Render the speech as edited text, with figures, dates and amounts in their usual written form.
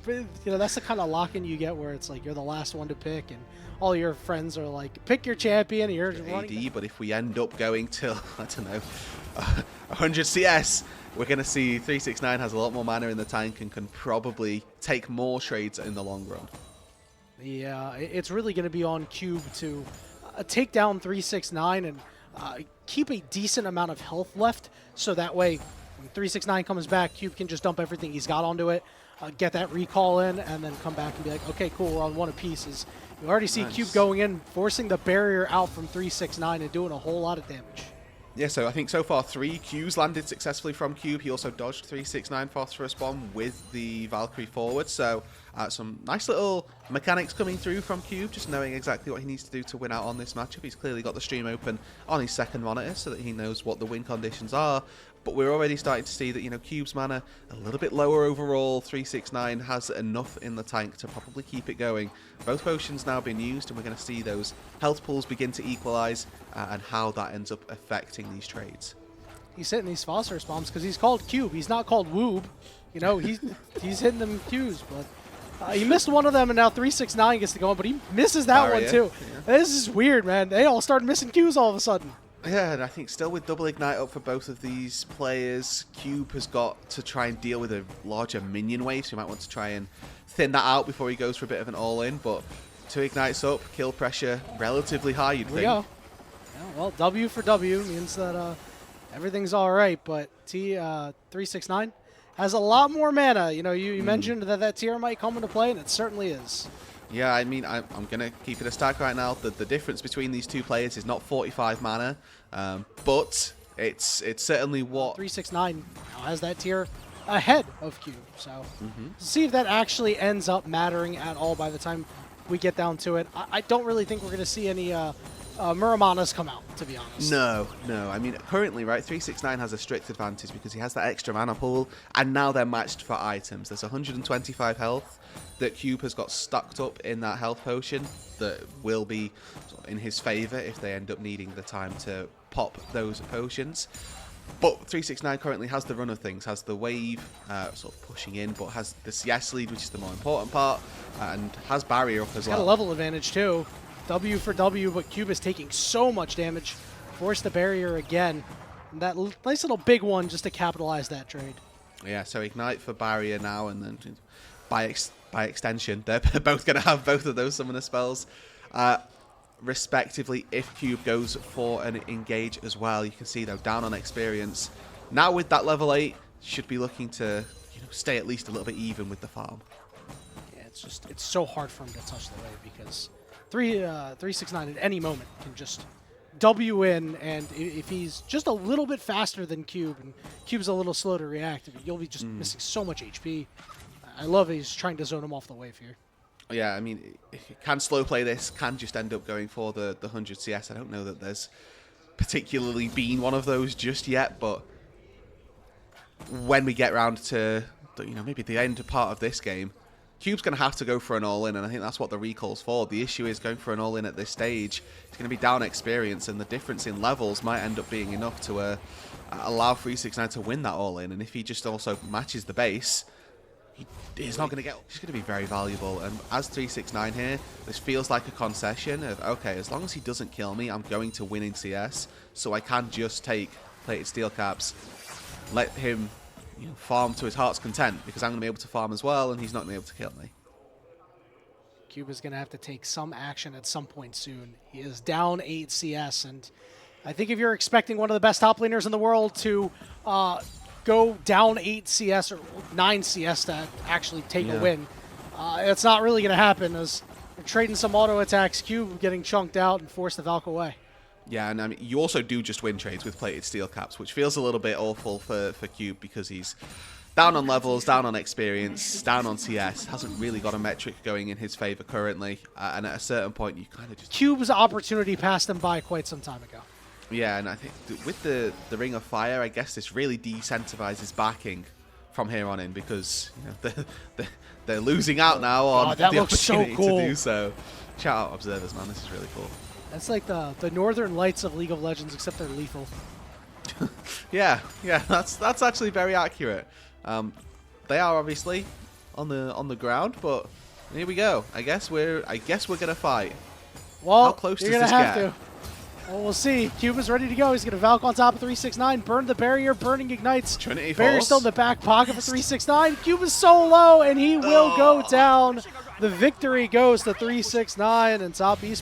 you know, that's the kind of lock-in you get where it's like you're the last one to pick, and all your friends are like, pick your champion, and you're running. But if we end up going till, I don't know, 100 CS, we're going to see 369 has a lot more mana in the tank and can probably take more trades in the long run. Yeah, it's really going to be on Cube to take down 369 and keep a decent amount of health left, so that way when 369 comes back, Cube can just dump everything he's got onto it, get that recall in, and then come back and be like, okay, cool, we're on one apiece. You already see Cube going in, forcing the barrier out from 369 and doing a whole lot of damage. Yeah, so I think so far 3 Qs landed successfully from Cube. He also dodged 369 phosphorus bomb with the Valkyrie forward. So some nice little mechanics coming through from Cube, just knowing exactly what he needs to do to win out on this matchup. He's clearly got the stream open on his second monitor so that he knows what the win conditions are. But we're already starting to see that, you know, Cube's mana a little bit lower overall. 369 has enough in the tank to probably keep it going. Both potions now being used, and we're going to see those health pools begin to equalize and how that ends up affecting these trades. He's hitting these phosphorus bombs because he's called Cube. He's not called Woob. You know, he's hitting them Qs, but he missed one of them, and now 369 gets to go on, but he misses that one too. Yeah. This is weird, man. They all started missing Qs all of a sudden. Yeah, and I think still with double ignite up for both of these players, Cube has got to try and deal with a larger minion wave, so you might want to try and thin that out before he goes for a bit of an all-in, but 2 ignites up, kill pressure relatively high, you'd think. Yeah, well, W for W means that everything's all right, but 369 has a lot more mana. You know, you mentioned that tier might come into play, and it certainly is. Yeah, I mean, I'm going to keep it a stack right now. The difference between these two players is not 45 mana, but it's certainly what... 369 now has that tier ahead of Cube, so see if that actually ends up mattering at all by the time we get down to it. I don't really think we're going to see any Muramanas come out, to be honest. No. I mean, currently, right, 369 has a strict advantage because he has that extra mana pool, and now they're matched for items. There's 125 health that Cube has got stacked up in that health potion that will be in his favor if they end up needing the time to pop those potions. But 369 currently has the run of things, has the wave sort of pushing in, but has the CS lead, which is the more important part, and has barrier up as well. Got a level advantage too. W for W, but Cube is taking so much damage. Force the barrier again. And that nice little big one just to capitalize that trade. Yeah, so ignite for barrier now, and then by extension, they're both going to have both of those summoner spells, respectively, if Cube goes for an engage as well. You can see, though, down on experience. Now with that level 8, should be looking to stay at least a little bit even with the farm. Yeah, it's so hard for him to touch the wave because 369 at any moment can just W in, and if he's just a little bit faster than Cube, and Cube's a little slow to react, you'll be just missing so much HP. I love it. He's trying to zone him off the wave here. Yeah, I mean, if you can slow play this, can just end up going for the 100 CS. I don't know that there's particularly been one of those just yet, but when we get around to maybe the end part of this game, Cube's going to have to go for an all-in, and I think that's what the recall's for. The issue is going for an all-in at this stage. It's going to be down experience, and the difference in levels might end up being enough to allow 369 to win that all-in. And if he just also matches the base, he's not going to get... He's going to be very valuable. And as 369 here, this feels like a concession of, okay, as long as he doesn't kill me, I'm going to win in CS, so I can just take plated steel caps, let him farm to his heart's content, because I'm going to be able to farm as well, and he's not going to be able to kill me. Cube is going to have to take some action at some point soon. He is down 8 CS, and I think if you're expecting one of the best top laners in the world to go down 8 CS or 9 CS to actually take a win, it's not really going to happen, as you're trading some auto attacks, Cube getting chunked out and force the Valk away. Yeah, and I mean, you also do just win trades with plated steel caps, which feels a little bit awful for Cube because he's down on levels, down on experience, down on CS, hasn't really got a metric going in his favor currently, and at a certain point you kind of just... Cube's opportunity passed him by quite some time ago. Yeah, and I think with the Ring of Fire, I guess this really decentivizes backing from here on in, because they're losing out now on the opportunity to do so. Shout out Observers, man, this is really cool. That's like the Northern Lights of League of Legends, except they're lethal. yeah, that's actually very accurate. They are obviously on the ground, but here we go. I guess we're gonna fight. Well, How close you're does gonna this have get? to. Well, we'll see. Cube is ready to go. He's gonna Valk on top of 369, burn the barrier, burning ignites. Trinity Barrier falls. still in the back pocket for 369. Cube is so low, and he will go down. The victory goes to 369 and top Esports.